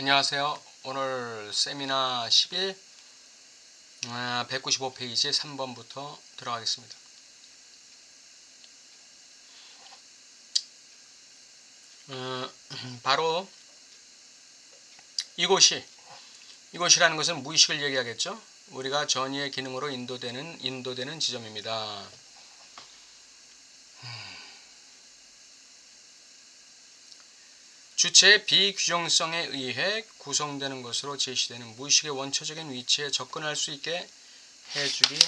안녕하세요. 오늘 세미나 10일 195페이지 3번부터 들어가겠습니다. 바로 이곳이라는 것은 무의식을 얘기하겠죠. 우리가 전이의 기능으로 인도되는 지점입니다. 주체의 비규정성에 의해 구성되는 것으로 제시되는 무의식의 원초적인 위치에 접근할 수 있게 해주기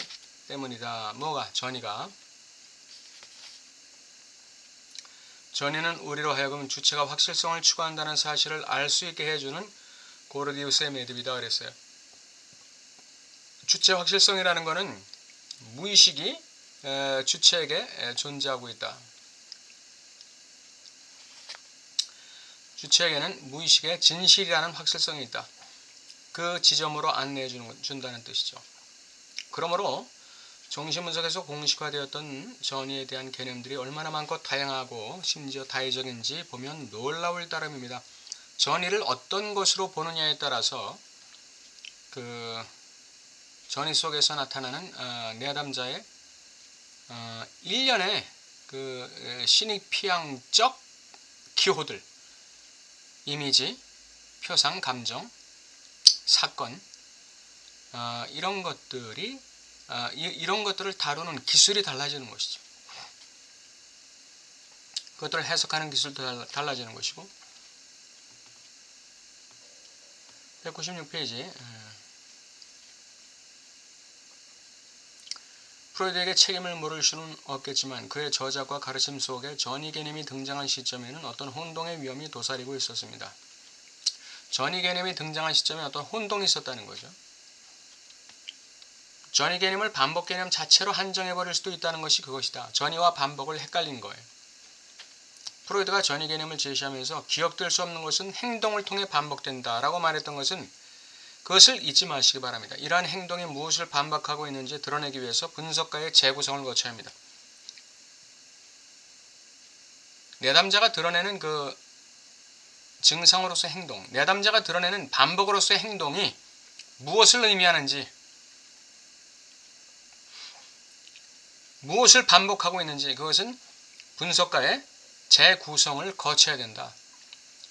때문이다. 전이는 우리로 하여금 주체가 확실성을 추구한다는 사실을 알 수 있게 해주는 고르디우스의 매듭이다 그랬어요. 주체 확실성이라는 것은 무의식이 주체에게 존재하고 있다. 주체에게는 무의식의 진실이라는 확실성이 있다. 그 지점으로 안내해 준다는 뜻이죠. 그러므로 정신분석에서 공식화되었던 전이에 대한 개념들이 얼마나 많고 다양하고 심지어 다의적인지 보면 놀라울 따름입니다. 전이를 어떤 것으로 보느냐에 따라서 그 전이 속에서 나타나는 내담자의 일련의 그 신익피양적 기호들, 이미지, 표상, 감정, 사건 이런 것들을 다루는 기술이 달라지는 것이죠. 그것들을 해석하는 기술도 달라지는 것이고 196페이지 프로이드에게 책임을 물을 수는 없겠지만 그의 저작과 가르침 속에 전이 개념이 등장한 시점에는 어떤 혼동의 위험이 도사리고 있었습니다. 전이 개념이 등장한 시점에 어떤 혼동이 있었다는 거죠. 전이 개념을 반복 개념 자체로 한정해버릴 수도 있다는 것이 그것이다. 전이와 반복을 헷갈린 거예요. 프로이드가 전이 개념을 제시하면서 기억될 수 없는 것은 행동을 통해 반복된다 라고 말했던 것은 그것을 잊지 마시기 바랍니다. 이러한 행동이 무엇을 반복하고 있는지 드러내기 위해서 분석가의 재구성을 거쳐야 합니다. 내담자가 드러내는 그 증상으로서의 행동, 내담자가 드러내는 반복으로서의 행동이 무엇을 의미하는지, 무엇을 반복하고 있는지 그것은 분석가의 재구성을 거쳐야 된다.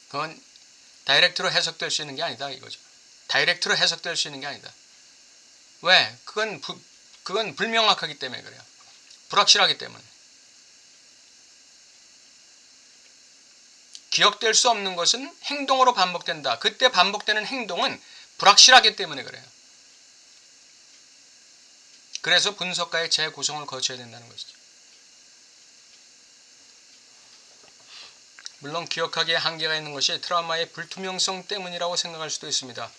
그건 다이렉트로 해석될 수 있는 게 아니다 이거죠. 다이렉트로 해석될 수 있는 게 아니다. 왜? 그건 불명확하기 때문에 그래요. 불확실하기 때문에. 기억될 수 없는 것은 행동으로 반복된다. 그때 반복되는 행동은 불확실하기 때문에 그래요. 그래서 분석가의 재구성을 거쳐야 된다는 것이죠. 물론 기억하기에 한계가 있는 것이 트라우마의 불투명성 때문이라고 생각할 수도 있습니다.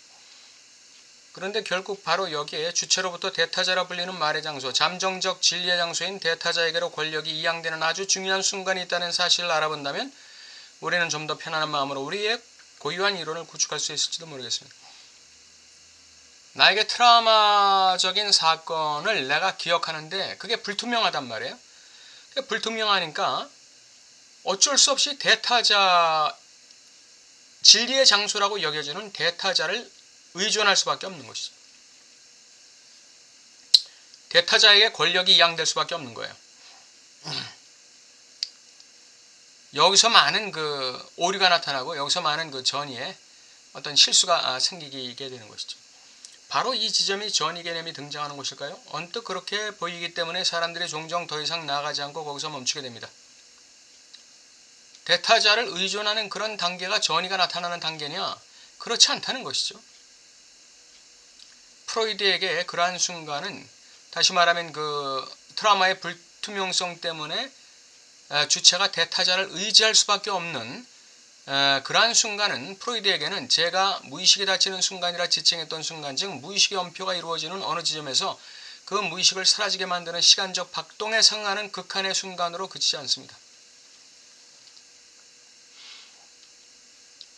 그런데 결국 바로 여기에 주체로부터 대타자라 불리는 말의 장소, 잠정적 진리의 장소인 대타자에게로 권력이 이양되는 아주 중요한 순간이 있다는 사실을 알아본다면 우리는 좀 더 편안한 마음으로 우리의 고유한 이론을 구축할 수 있을지도 모르겠습니다. 나에게 트라우마적인 사건을 내가 기억하는데 그게 불투명하단 말이에요. 불투명하니까 어쩔 수 없이 대타자, 진리의 장소라고 여겨지는 대타자를 의존할 수밖에 없는 것이죠. 대타자에게 권력이 이양될 수밖에 없는 거예요. 여기서 많은 그 오류가 나타나고 여기서 많은 그 전이에 어떤 실수가 생기게 되는 것이죠. 바로 이 지점이 전이 개념이 등장하는 곳일까요? 언뜻 그렇게 보이기 때문에 사람들이 종종 더 이상 나아가지 않고 거기서 멈추게 됩니다. 대타자를 의존하는 그런 단계가 전이가 나타나는 단계냐? 그렇지 않다는 것이죠. 프로이드에게 그러한 순간은 다시 말하면 그 트라우마의 불투명성 때문에 주체가 대타자를 의지할 수밖에 없는 그러한 순간은 프로이드에게는 제가 무의식이 닫히는 순간이라 지칭했던 순간, 즉 무의식의 엄표가 이루어지는 어느 지점에서 그 무의식을 사라지게 만드는 시간적 박동에 상하는 극한의 순간으로 그치지 않습니다.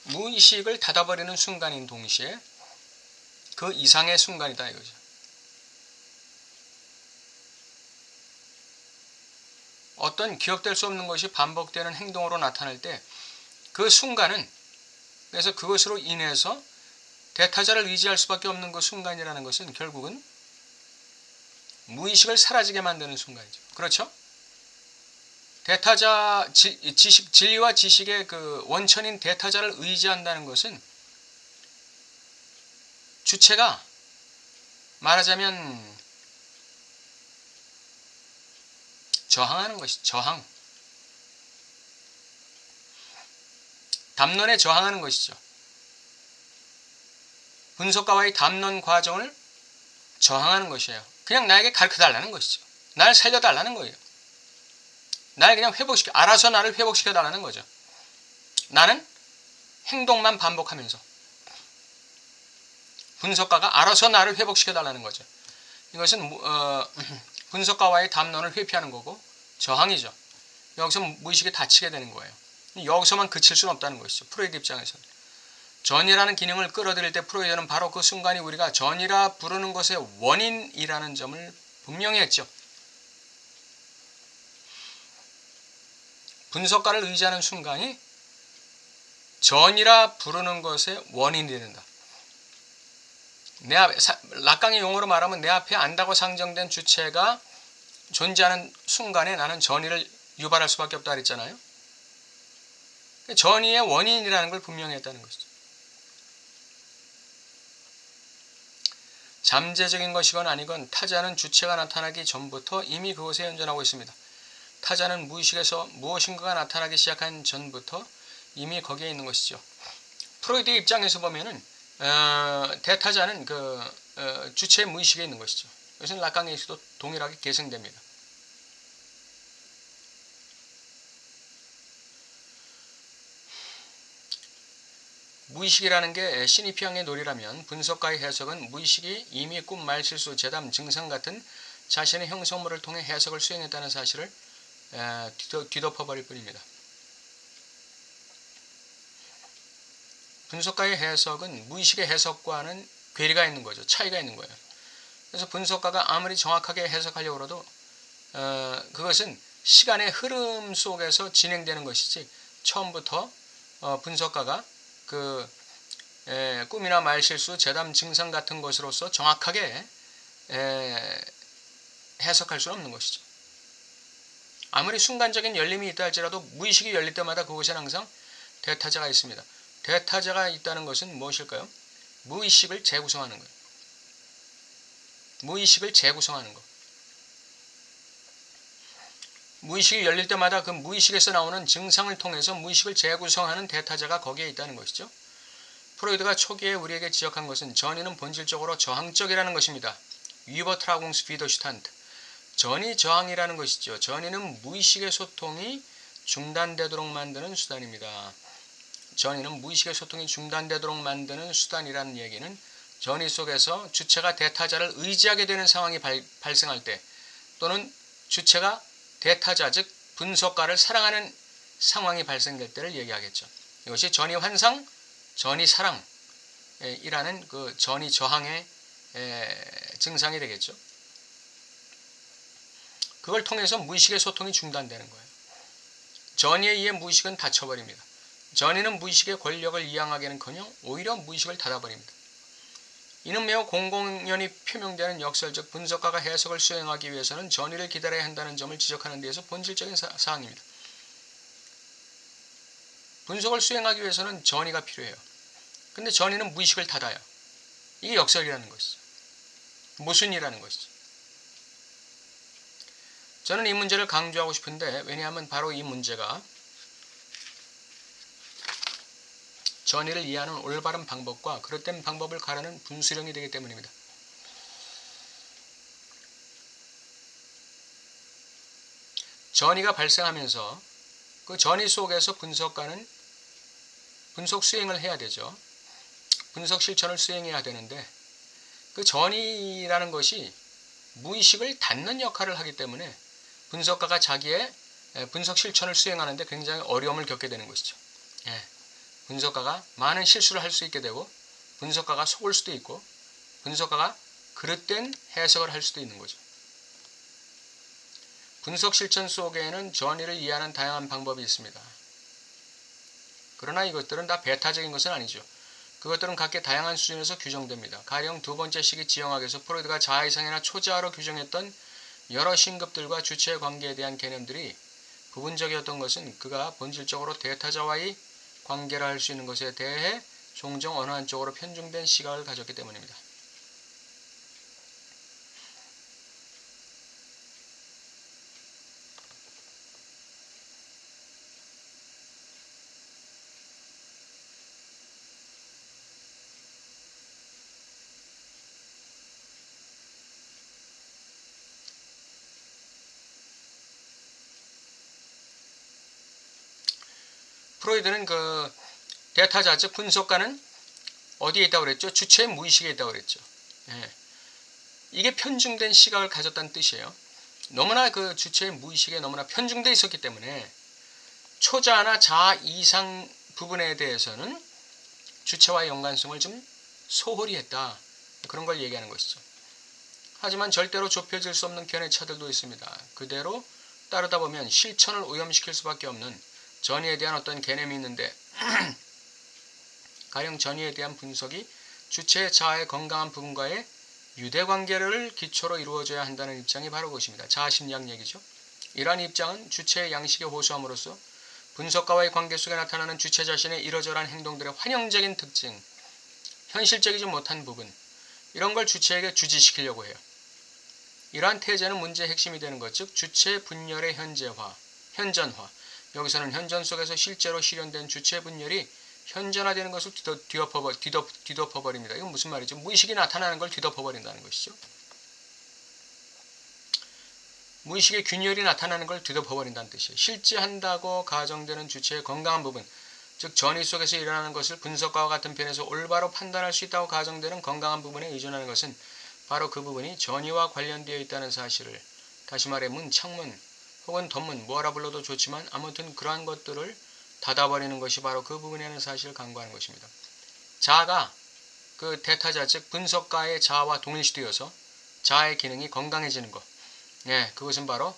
무의식을 닫아버리는 순간인 동시에 그 이상의 순간이다 이거죠. 어떤 기억될 수 없는 것이 반복되는 행동으로 나타날 때 그 순간은 그래서 그것으로 인해서 대타자를 의지할 수밖에 없는 그 순간이라는 것은 결국은 무의식을 사라지게 만드는 순간이죠. 그렇죠? 대타자 지식, 진리와 지식의 그 원천인 대타자를 의지한다는 것은 주체가 말하자면 저항하는 것이 저항. 담론에 저항하는 것이죠. 분석가와의 담론 과정을 저항하는 것이에요. 그냥 나에게 가르쳐달라는 것이죠. 날 살려달라는 거예요. 날 그냥 알아서 나를 회복시켜달라는 거죠. 나는 행동만 반복하면서 분석가가 알아서 나를 회복시켜달라는 거죠. 이것은 분석가와의 담론을 회피하는 거고 저항이죠. 여기서 무의식이 다치게 되는 거예요. 여기서만 그칠 수는 없다는 것이죠. 프로이드 입장에서는. 전이라는 기능을 끌어들일 때 프로이드는 바로 그 순간이 우리가 전이라 부르는 것의 원인이라는 점을 분명히 했죠. 분석가를 의지하는 순간이 전이라 부르는 것의 원인이 된다. 내 앞에, 락강의 용어로 말하면 내 앞에 안다고 상정된 주체가 존재하는 순간에 나는 전이를 유발할 수밖에 없다 그랬잖아요. 전이의 원인이라는 걸 분명히 했다는 것이죠. 잠재적인 것이건 아니건 타자는 주체가 나타나기 전부터 이미 그곳에 연전하고 있습니다. 타자는 무의식에서 무엇인가가 나타나기 시작한 전부터 이미 거기에 있는 것이죠. 프로이드의 입장에서 보면은 대타자는 주체의 무의식에 있는 것이죠. 이것은 락강에서도 동일하게 계승됩니다. 무의식이라는 게 시니피앙의 논리라면 분석가의 해석은 무의식이 이미 꿈, 말실수, 재담, 증상 같은 자신의 형성물을 통해 해석을 수행했다는 사실을 뒤덮어버릴 뿐입니다. 분석가의 해석은 무의식의 해석과는 괴리가 있는 거죠. 차이가 있는 거예요. 그래서 분석가가 아무리 정확하게 해석하려고 해도 그것은 시간의 흐름 속에서 진행되는 것이지 처음부터 분석가가 꿈이나 말실수, 재담, 증상 같은 것으로서 정확하게 해석할 수는 없는 것이죠. 아무리 순간적인 열림이 있다 할지라도 무의식이 열릴 때마다 그곳에는 항상 대타자가 있습니다. 대타자가 있다는 것은 무엇일까요? 무의식을 재구성하는 거예요. 무의식을 재구성하는 것. 무의식이 열릴 때마다 그 무의식에서 나오는 증상을 통해서 무의식을 재구성하는 대타자가 거기에 있다는 것이죠. 프로이드가 초기에 우리에게 지적한 것은 전이는 본질적으로 저항적이라는 것입니다. 위버트라공스피더슈탄트. 전이 저항이라는 것이죠. 전이는 무의식의 소통이 중단되도록 만드는 수단입니다. 전이는 무의식의 소통이 중단되도록 만드는 수단이라는 얘기는 전이 속에서 주체가 대타자를 의지하게 되는 상황이 발생할 때 또는 주체가 대타자 즉 분석가를 사랑하는 상황이 발생될 때를 얘기하겠죠. 이것이 전이 환상, 전이 사랑이라는 그 전이 저항의 증상이 되겠죠. 그걸 통해서 무의식의 소통이 중단되는 거예요. 전이에 의해 무의식은 닫혀버립니다. 전이는 무의식의 권력을 이양하기는커녕 오히려 무의식을 닫아버립니다. 이는 매우 공공연히 표명되는 역설적 분석가가 해석을 수행하기 위해서는 전이를 기다려야 한다는 점을 지적하는 데에서 본질적인 사항입니다. 분석을 수행하기 위해서는 전이가 필요해요. 근데 전이는 무의식을 닫아요. 이게 역설이라는 것이죠. 모순이라는 것이죠. 저는 이 문제를 강조하고 싶은데 왜냐하면 바로 이 문제가 전이를 이해하는 올바른 방법과 그릇된 방법을 가르는 분수령이 되기 때문입니다. 전이가 발생하면서 그 전이 속에서 분석가는 분석 수행을 해야 되죠. 분석 실천을 수행해야 되는데 그 전이라는 것이 무의식을 닫는 역할을 하기 때문에 분석가가 자기의 분석 실천을 수행하는데 굉장히 어려움을 겪게 되는 것이죠. 분석가가 많은 실수를 할 수 있게 되고 분석가가 속을 수도 있고 분석가가 그릇된 해석을 할 수도 있는 거죠. 분석 실천 속에는 전이를 이해하는 다양한 방법이 있습니다. 그러나 이것들은 다 배타적인 것은 아니죠. 그것들은 각기 다양한 수준에서 규정됩니다. 가령 두 번째 시기 지형학에서 프로이드가 자아 이상이나 초자아로 규정했던 여러 신급들과 주체의 관계에 대한 개념들이 부분적이었던 것은 그가 본질적으로 대타자와의 관계라 할 수 있는 것에 대해 종종 어느 한쪽으로 편중된 시각을 가졌기 때문입니다. 프로이드는 그 대타자 즉 분석가는 어디에 있다고 그랬죠? 주체의 무의식에 있다고 그랬죠. 예. 이게 편중된 시각을 가졌다는 뜻이에요. 너무나 그 주체의 무의식에 너무나 편중되어 있었기 때문에 초자나 자아 이상 부분에 대해서는 주체와의 연관성을 좀 소홀히 했다. 그런 걸 얘기하는 것이죠. 하지만 절대로 좁혀질 수 없는 견해차들도 있습니다. 그대로 따르다 보면 실천을 오염시킬 수밖에 없는 전의에 대한 어떤 개념이 있는데 가령 전의에 대한 분석이 주체의 자아의 건강한 부분과의 유대관계를 기초로 이루어져야 한다는 입장이 바로 그것입니다. 자아심리학 얘기죠. 이러한 입장은 주체의 양식에 호소함으로써 분석가와의 관계 속에 나타나는 주체 자신의 이러저러한 행동들의 환영적인 특징, 현실적이지 못한 부분, 이런 걸 주체에게 주지시키려고 해요. 이러한 태제는 문제의 핵심이 되는 것, 즉 주체 분열의 현전화. 여기서는 현전 속에서 실제로 실현된 주체 분열이 현전화되는 것을 뒤덮어버립니다. 이건 무슨 말이죠? 무의식이 나타나는 걸 뒤덮어버린다는 것이죠. 무의식의 균열이 나타나는 걸 뒤덮어버린다는 뜻이에요. 실제한다고 가정되는 주체의 건강한 부분, 즉 전의 속에서 일어나는 것을 분석과와 같은 편에서 올바로 판단할 수 있다고 가정되는 건강한 부분에 의존하는 것은 바로 그 부분이 전의와 관련되어 있다는 사실을, 다시 말해 문, 창문 혹은 덧문, 뭐라 불러도 좋지만 아무튼 그러한 것들을 닫아버리는 것이 바로 그 부분이라는 사실을 강구하는 것입니다. 자아가 그 대타자 즉 분석가의 자아와 동일시되어서 자아의 기능이 건강해지는 것, 그것은 바로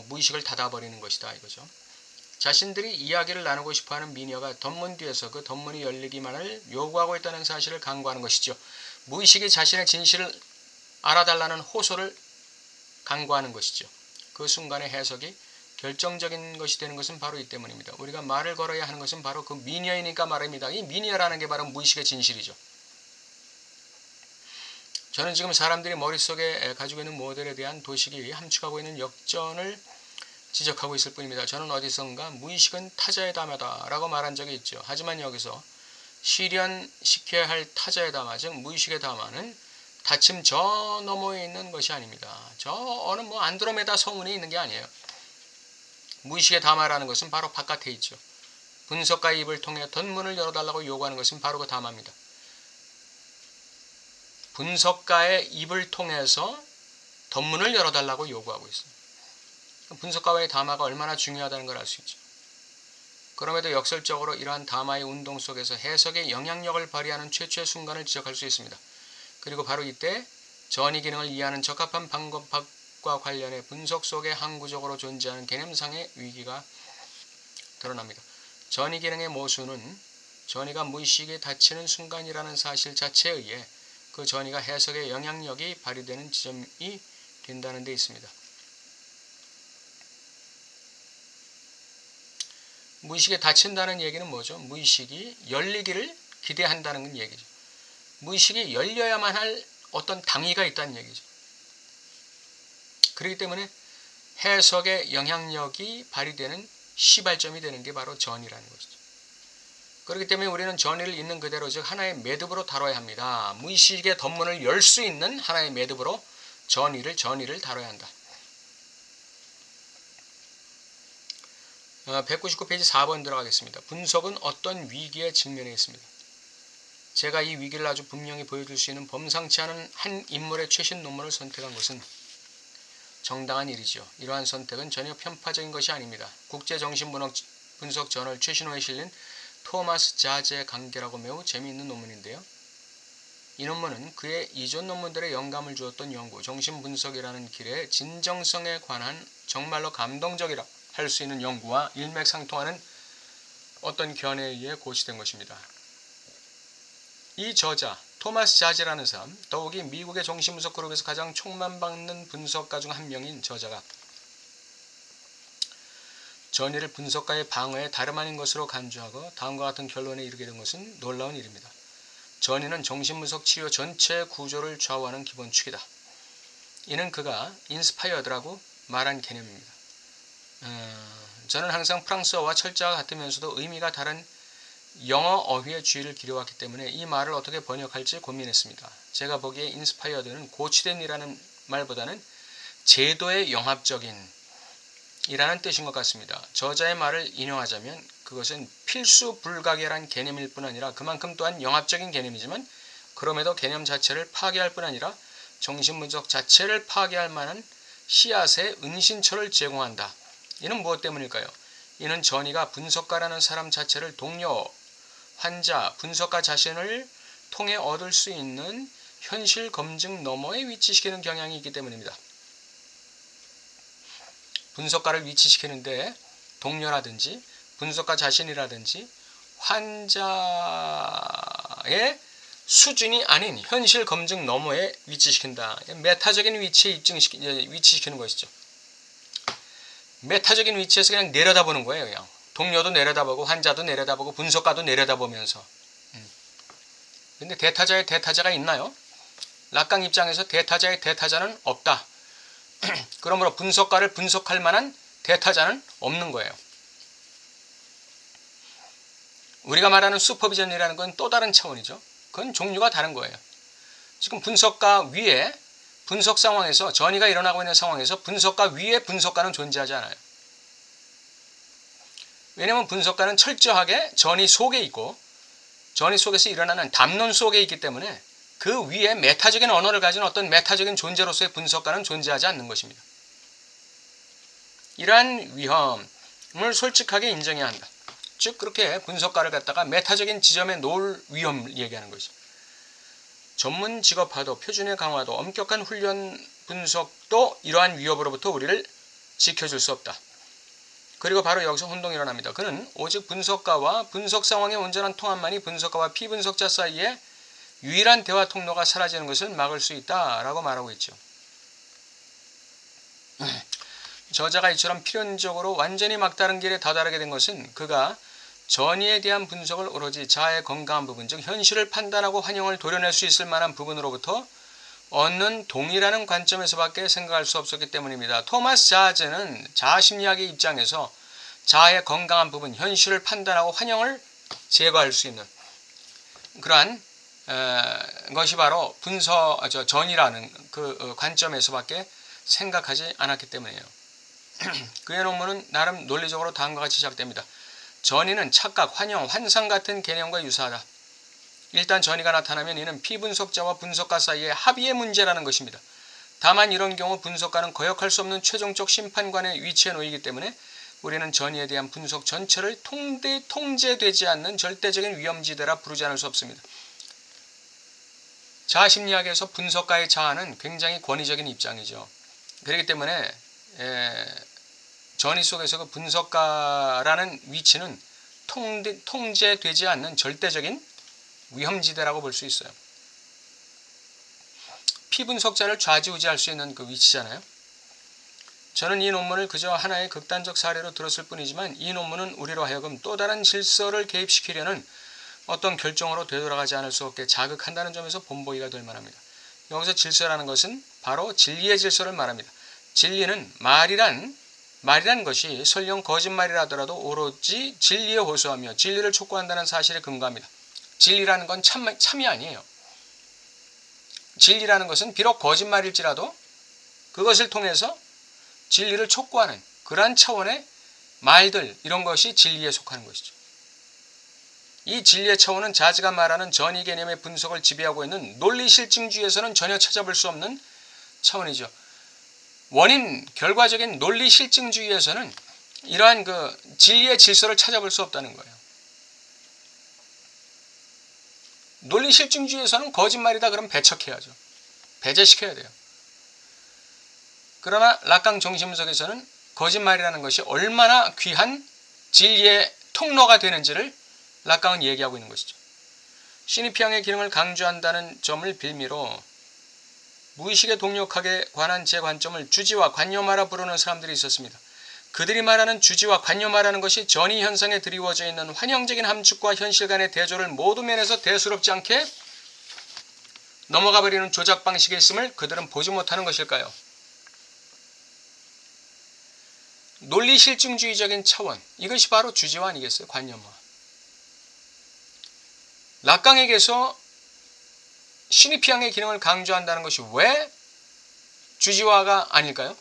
무의식을 닫아버리는 것이다 이거죠. 자신들이 이야기를 나누고 싶어하는 미녀가 덧문 뒤에서 그 덧문이 열리기만을 요구하고 있다는 사실을 강구하는 것이죠. 무의식이 자신의 진실을 알아달라는 호소를 강구하는 것이죠. 그 순간의 해석이 결정적인 것이 되는 것은 바로 이 때문입니다. 우리가 말을 걸어야 하는 것은 바로 그 미녀이니까 말입니다. 이 미녀라는 게 바로 무의식의 진실이죠. 저는 지금 사람들이 머릿속에 가지고 있는 모델에 대한 도식이 함축하고 있는 역전을 지적하고 있을 뿐입니다. 저는 어디선가 무의식은 타자의 담화다 라고 말한 적이 있죠. 하지만 여기서 실현시켜야 할 타자의 담화, 즉 무의식의 담화는 닫힘 저 너머에 있는 것이 아닙니다. 저 어느 안드로메다 성운에 있는 게 아니에요. 무의식의 담화라는 것은 바로 바깥에 있죠. 분석가의 입을 통해 덧문을 열어달라고 요구하는 것은 바로 그 담화입니다. 분석가의 입을 통해서 덧문을 열어달라고 요구하고 있습니다. 분석가와의 담화가 얼마나 중요하다는 걸 알 수 있죠. 그럼에도 역설적으로 이러한 담화의 운동 속에서 해석의 영향력을 발휘하는 최초의 순간을 지적할 수 있습니다. 그리고 바로 이때 전이 기능을 이해하는 적합한 방법과 관련해 분석 속에 항구적으로 존재하는 개념상의 위기가 드러납니다. 전이 기능의 모순은 전이가 무의식에 닫히는 순간이라는 사실 자체에 의해 그 전이가 해석의 영향력이 발휘되는 지점이 된다는 데 있습니다. 무의식에 닫힌다는 얘기는 뭐죠? 무의식이 열리기를 기대한다는 얘기죠. 무의식이 열려야만 할 어떤 당위가 있다는 얘기죠. 그렇기 때문에 해석의 영향력이 발휘되는 시발점이 되는 게 바로 전이라는 것이죠. 그렇기 때문에 우리는 전의를 있는 그대로 즉 하나의 매듭으로 다뤄야 합니다. 무의식의 덧문을 열 수 있는 하나의 매듭으로 전의를 다뤄야 한다. 199페이지 4번 들어가겠습니다. 분석은 어떤 위기에 직면해 있습니다. 제가 이 위기를 아주 분명히 보여줄 수 있는 범상치 않은 한 인물의 최신 논문을 선택한 것은 정당한 일이죠. 이러한 선택은 전혀 편파적인 것이 아닙니다. 국제정신분석 저널 최신호에 실린 토마스 자제의 관계라고 매우 재미있는 논문인데요. 이 논문은 그의 이전 논문들의 영감을 주었던 연구, 정신분석이라는 길의 진정성에 관한 정말로 감동적이라 할 수 있는 연구와 일맥상통하는 어떤 견해에 의해 고치된 것입니다. 이 저자 토마스 자지라는 사람, 더욱이 미국의 정신분석 그룹에서 가장 촉망받는 분석가 중 한 명인 저자가 전의를 분석가의 방어에 다름 아닌 것으로 간주하고 다음과 같은 결론에 이르게 된 것은 놀라운 일입니다. 전의는 정신분석 치료 전체의 구조를 좌우하는 기본축이다. 이는 그가 인스파이어드라고 말한 개념입니다. 저는 항상 프랑스어와 철자가 같으면서도 의미가 다른 영어 어휘의 주의를 기려왔기 때문에 이 말을 어떻게 번역할지 고민했습니다. 제가 보기에 인스파이어드는 고취된 이라는 말보다는 제도의 영합적인 이라는 뜻인 것 같습니다. 저자의 말을 인용하자면 그것은 필수 불가결한 개념일 뿐 아니라 그만큼 또한 영합적인 개념이지만 그럼에도 개념 자체를 파괴할 뿐 아니라 정신분석 자체를 파괴할 만한 씨앗의 은신처를 제공한다. 이는 무엇 때문일까요? 이는 전의가 분석가라는 사람 자체를 동료, 환자, 분석가 자신을 통해 얻을 수 있는 현실 검증 너머에 위치시키는 경향이 있기 때문입니다. 분석가를 위치시키는데 동료라든지 분석가 자신이라든지 환자의 수준이 아닌 현실 검증 너머에 위치시킨다. 메타적인 위치에 위치시키는 것이죠. 메타적인 위치에서 그냥 내려다보는 거예요. 그냥 동료도 내려다보고 환자도 내려다보고 분석가도 내려다보면서. 근데 대타자의 대타자가 있나요? 락강 입장에서 대타자의 대타자는 없다. 그러므로 분석가를 분석할 만한 대타자는 없는 거예요. 우리가 말하는 슈퍼비전이라는 건 또 다른 차원이죠. 그건 종류가 다른 거예요. 지금 분석가 위에 분석 상황에서 전이가 일어나고 있는 상황에서 분석가 위에 분석가는 존재하지 않아요. 왜냐하면 분석가는 철저하게 전이 속에 있고 전이 속에서 일어나는 담론 속에 있기 때문에 그 위에 메타적인 언어를 가진 어떤 메타적인 존재로서의 분석가는 존재하지 않는 것입니다. 이러한 위험을 솔직하게 인정해야 한다. 즉 그렇게 분석가를 갖다가 메타적인 지점에 놓을 위험을 얘기하는 것이죠. 전문 직업화도, 표준의 강화도, 엄격한 훈련 분석도 이러한 위협으로부터 우리를 지켜줄 수 없다. 그리고 바로 여기서 혼동이 일어납니다. 그는 오직 분석가와 분석 상황의 온전한 통합만이 분석가와 피분석자 사이에 유일한 대화 통로가 사라지는 것을 막을 수 있다라고 말하고 있죠. 저자가 이처럼 필연적으로 완전히 막다른 길에 다다르게 된 것은 그가 전의에 대한 분석을 오로지 자아의 건강한 부분, 즉 현실을 판단하고 환영을 도려낼 수 있을 만한 부분으로부터 얻는 동의라는 관점에서밖에 생각할 수 없었기 때문입니다. 토마스 자아제는 자아심리학의 입장에서 자아의 건강한 부분, 현실을 판단하고 환영을 제거할 수 있는 그러한 것이 바로 전이라는 그 관점에서밖에 생각하지 않았기 때문이에요. 그의 논문은 나름 논리적으로 다음과 같이 시작됩니다. 전이는 착각, 환영, 환상 같은 개념과 유사하다. 일단 전이가 나타나면 이는 피분석자와 분석가 사이의 합의의 문제라는 것입니다. 다만 이런 경우 분석가는 거역할 수 없는 최종적 심판관의 위치에 놓이기 때문에 우리는 전이에 대한 분석 전체를 통제되지 않는 절대적인 위험지대라 부르지 않을 수 없습니다. 자아심리학에서 분석가의 자아는 굉장히 권위적인 입장이죠. 그렇기 때문에 전이 속에서 그 분석가라는 위치는 통제되지 않는 절대적인 위험지대라고 볼 수 있어요. 피분석자를 좌지우지할 수 있는 그 위치잖아요. 저는 이 논문을 그저 하나의 극단적 사례로 들었을 뿐이지만 이 논문은 우리로 하여금 또 다른 질서를 개입시키려는 어떤 결정으로 되돌아가지 않을 수 없게 자극한다는 점에서 본보기가 될 만합니다. 여기서 질서라는 것은 바로 진리의 질서를 말합니다. 진리는 말이란 것이 설령 거짓말이라더라도 오로지 진리에 호소하며 진리를 촉구한다는 사실에 근거합니다. 진리라는 건 참이 아니에요. 진리라는 것은 비록 거짓말일지라도 그것을 통해서 진리를 촉구하는 그러한 차원의 말들, 이런 것이 진리에 속하는 것이죠. 이 진리의 차원은 자지가 말하는 전이 개념의 분석을 지배하고 있는 논리실증주의에서는 전혀 찾아볼 수 없는 차원이죠. 원인, 결과적인 논리실증주의에서는 이러한 그 진리의 질서를 찾아볼 수 없다는 거예요. 논리실증주의에서는 거짓말이다 그러면 배척해야죠. 배제시켜야 돼요. 그러나 락강 정신분석에서는 거짓말이라는 것이 얼마나 귀한 진리의 통로가 되는지를 락강은 얘기하고 있는 것이죠. 시니피앙의 기능을 강조한다는 점을 빌미로 무의식의 동력학에 관한 제 관점을 주지와 관념화라 부르는 사람들이 있었습니다. 그들이 말하는 주지와 관념화라는 것이 전이 현상에 드리워져 있는 환영적인 함축과 현실 간의 대조를 모든 면에서 대수롭지 않게 넘어가 버리는 조작 방식에 있음을 그들은 보지 못하는 것일까요? 논리 실증주의적인 차원, 이것이 바로 주지화 아니겠어요? 관념화. 락강에게서 시니피앙의 기능을 강조한다는 것이 왜 주지화가 아닐까요?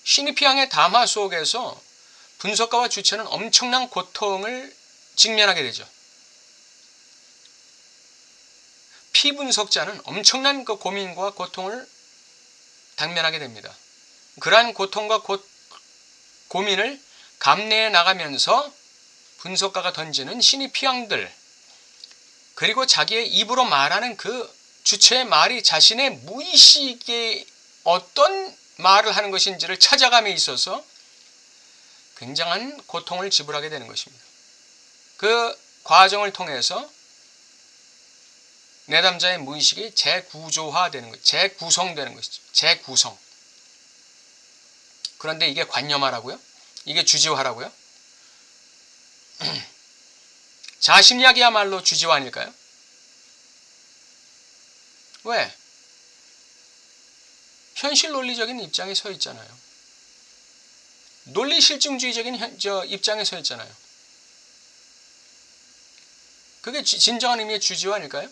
시니피앙의 담화 속에서 분석가와 주체는 엄청난 고통을 직면하게 되죠. 피분석자는 엄청난 그 고민과 고통을 당면하게 됩니다. 그러한 고통과 고민을 감내해 나가면서 분석가가 던지는 시니피앙들, 그리고 자기의 입으로 말하는 그 주체의 말이 자신의 무의식에 어떤 말을 하는 것인지를 찾아감에 있어서 굉장한 고통을 지불하게 되는 것입니다. 그 과정을 통해서 내담자의 무의식이 재구조화되는 것, 재구성되는 것이죠. 재구성. 그런데 이게 관념화라고요? 이게 주지화라고요? 자심리학이야말로 주지화 아닐까요? 왜? 현실 논리적인 입장에 서 있잖아요. 논리 실증주의적인 입장에 서 있잖아요. 그게 진정한 의미의 주지화 아닐까요?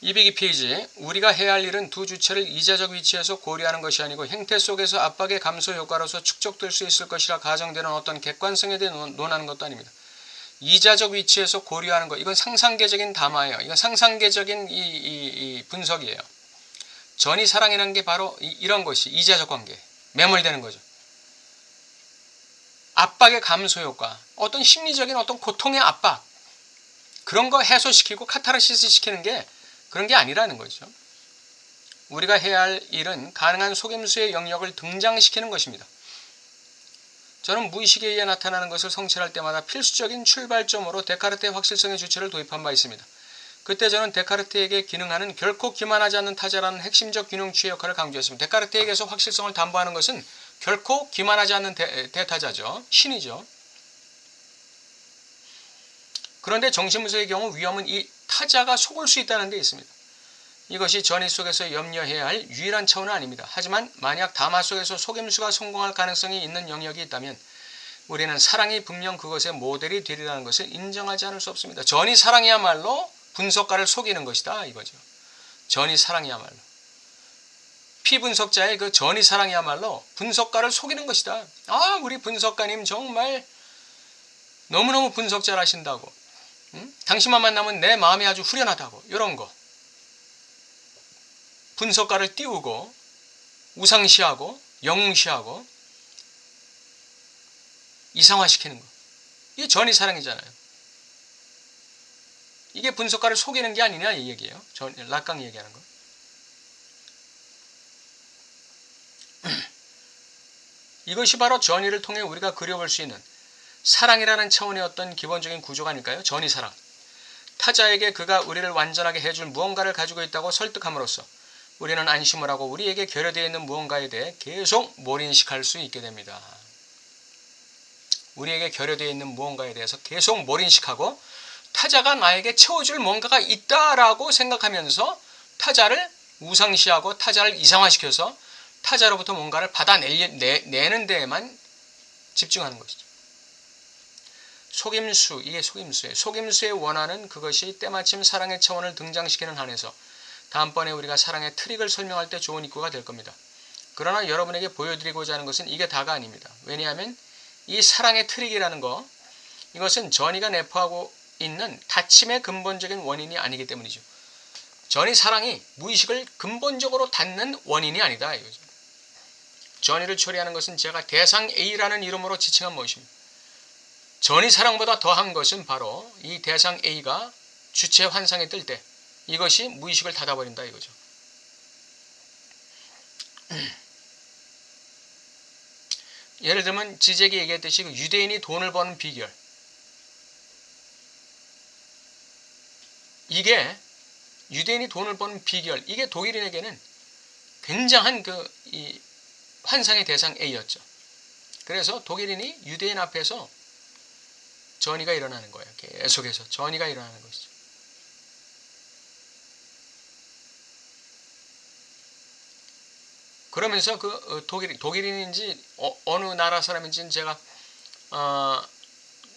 202페이지, 우리가 해야 할 일은 두 주체를 이자적 위치에서 고려하는 것이 아니고 행태 속에서 압박의 감소 효과로서 축적될 수 있을 것이라 가정되는 어떤 객관성에 대해 논하는 것도 아닙니다. 이자적 위치에서 고려하는 것, 이건 상상계적인 담화예요. 이건 상상계적인 이 분석이에요. 전이 사랑이라는 게 바로 이런 것이 이자적 관계, 매몰되는 거죠. 압박의 감소 효과, 어떤 심리적인 어떤 고통의 압박, 그런 거 해소시키고 카타르시스 시키는 게 그런 게 아니라는 거죠. 우리가 해야 할 일은 가능한 속임수의 영역을 등장시키는 것입니다. 저는 무의식에 의해 나타나는 것을 성찰할 때마다 필수적인 출발점으로 데카르트의 확실성의 주체를 도입한 바 있습니다. 그때 저는 데카르트에게 기능하는 결코 기만하지 않는 타자라는 핵심적 균형추의 역할을 강조했습니다. 데카르트에게서 확실성을 담보하는 것은 결코 기만하지 않는 대타자죠. 신이죠. 그런데 정신분석의 경우 위험은 이 타자가 속을 수 있다는 데 있습니다. 이것이 전이 속에서 염려해야 할 유일한 차원은 아닙니다. 하지만 만약 담화 속에서 속임수가 성공할 가능성이 있는 영역이 있다면 우리는 사랑이 분명 그것의 모델이 되리라는 것을 인정하지 않을 수 없습니다. 전이 사랑이야말로 분석가를 속이는 것이다 이거죠. 전이 사랑이야말로. 피분석자의 그 전이 사랑이야말로 분석가를 속이는 것이다. 아, 우리 분석가님 정말 너무너무 분석 잘하신다고. 당신만 만나면 내 마음이 아주 후련하다고. 이런 거. 분석가를 띄우고 우상시하고 영웅시하고 이상화시키는 거. 이게 전이 사랑이잖아요. 이게 분석가를 속이는 게 아니냐 이 얘기예요. 락강 얘기하는 거. 이것이 바로 전이를 통해 우리가 그려볼 수 있는 사랑이라는 차원의 어떤 기본적인 구조가 아닐까요? 전이 사랑. 타자에게 그가 우리를 완전하게 해줄 무언가를 가지고 있다고 설득함으로써 우리는 안심을 하고 우리에게 결여되어 있는 무언가에 대해 계속 몰인식할 수 있게 됩니다. 우리에게 결여되어 있는 무언가에 대해서 계속 몰인식하고 타자가 나에게 채워줄 뭔가가 있다라고 생각하면서 타자를 우상시하고 타자를 이상화시켜서 타자로부터 뭔가를 받아내는 데에만 집중하는 것이죠. 속임수, 이게 속임수예요. 속임수의 원하는 그것이 때마침 사랑의 차원을 등장시키는 한에서 다음번에 우리가 사랑의 트릭을 설명할 때 좋은 입구가 될 겁니다. 그러나 여러분에게 보여드리고자 하는 것은 이게 다가 아닙니다. 왜냐하면 이 사랑의 트릭이라는 거, 이것은 전이가 내포하고 있는 다침의 근본적인 원인이 아니기 때문이죠. 전이 사랑이 무의식을 근본적으로 닫는 원인이 아니다 이거죠. 전이를 처리하는 것은 제가 대상 A라는 이름으로 지칭한 것입니다. 전이 사랑보다 더한 것은 바로 이 대상 A가 주체 환상에 뜰 때 이것이 무의식을 닫아버린다 이거죠. 예를 들면 지적이 얘기했듯이 그 유대인이 돈을 버는 비결, 이게 유대인이 돈을 버는 비결, 이게 독일인에게는 굉장한 이 환상의 대상 A였죠. 그래서 독일인이 유대인 앞에서 전이가 일어나는 거예요. 계속해서 전이가 일어나는 것이죠. 그러면서 그 독일인인지 어느 나라 사람인지는 제가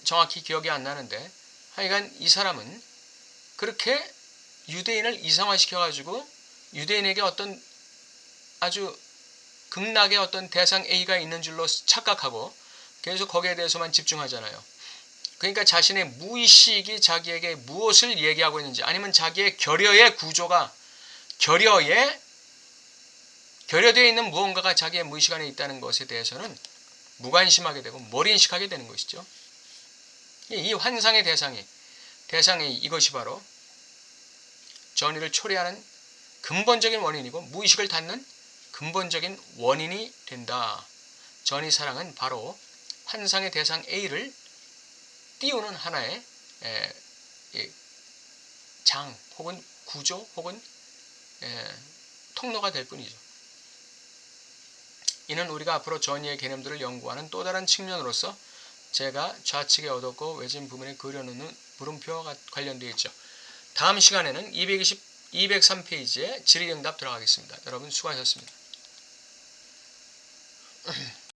정확히 기억이 안 나는데, 하여간 이 사람은 그렇게 유대인을 이상화시켜 가지고 유대인에게 어떤 아주 극락의 어떤 대상 A가 있는 줄로 착각하고 계속 거기에 대해서만 집중하잖아요. 그러니까 자신의 무의식이 자기에게 무엇을 얘기하고 있는지, 아니면 자기의 결여의 구조가 결여되어 있는 무언가가 자기의 무의식 안에 있다는 것에 대해서는 무관심하게 되고 머리인식하게 되는 것이죠. 이 환상의 대상이 이것이 바로 전의를 초래하는 근본적인 원인이고 무의식을 닫는 근본적인 원인이 된다. 전의 사랑은 바로 환상의 대상 A를 띄우는 하나의 장 혹은 구조 혹은 통로가 될 뿐이죠. 이는 우리가 앞으로 전의의 개념들을 연구하는 또 다른 측면으로서 제가 좌측에 얻었고 외진 부분에 그려놓는 물음표와 관련되어 있죠. 다음 시간에는 203페이지에 질의응답 들어가겠습니다. 여러분 수고하셨습니다.